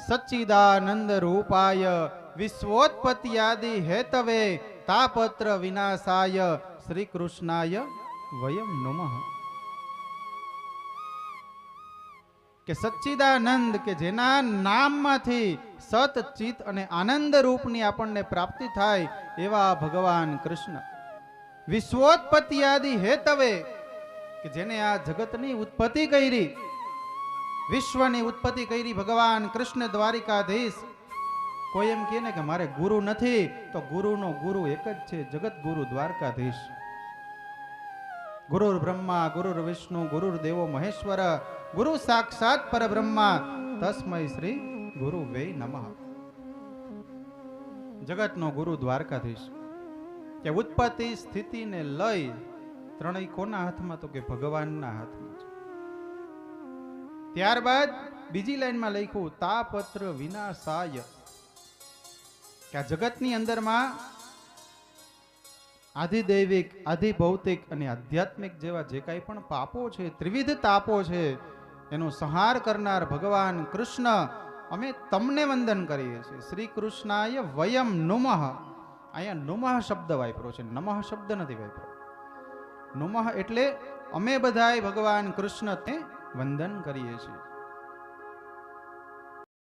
સચ્ચિદાનંદ રૂપાય વિશ્વોત્પત્તિ આદિ હેતવે તાપત્ર વિનાશાય શ્રી કૃષ્ણાય વયમ નમઃ. કે સચ્ચિદાનંદ કે જેના નામમાંથી સત ચિત અને આનંદ રૂપની આપણને પ્રાપ્તિ થાય એવા ભગવાન કૃષ્ણ. વિશ્વોત્પત્તિ આદિ હેતવે કે જેને આ જગતની ઉત્પત્તિ કરી, વિશ્વની ઉત્પત્તિ કરી ભગવાન કૃષ્ણ દ્વારિકાધીશ. કોઈ એમ કહે ને કે મારે ગુરુ નથી, તો ગુરુનો ગુરુ એક જ છે, જગત ગુરુ દ્વારકાધીશ. ગુરુર બ્રહ્મા ગુરુર વિષ્ણુ ગુરુર દેવો મહેશ્વર ગુરુ સાક્ષાત પરબ્રહ્મા તસ્મૈ શ્રી ગુરુ વે નમઃ. જગતનો ગુરુ દ્વારકાધીશ. કે ઉત્પત્તિ સ્થિતિ ને લય ત્રણેય કોના હાથમાં? તો કે ભગવાનના હાથમાં છે. ત્યારબાદ બીજી લાઈનમાં લખ્યું તાપત્ર વિનાશાય. કે આ જગતની અંદરમાં આધિદૈવિક, આધિભૌતિક અને આધ્યાત્મિક જેવા જે કાંઈ પણ પાપો છે, ત્રિવિધ તાપો છે, એનો સંહાર કરનાર ભગવાન કૃષ્ણ અમે તમને વંદન કરીએ છીએ. શ્રી કૃષ્ણાય વયમ નુમઃ. અહીંયા નુમઃ શબ્દ વાપરો છે, નમઃ શબ્દ નથી વાપરો. નુમઃ એટલે અમે બધાય ભગવાન કૃષ્ણને વંદન કરીએ છીએ.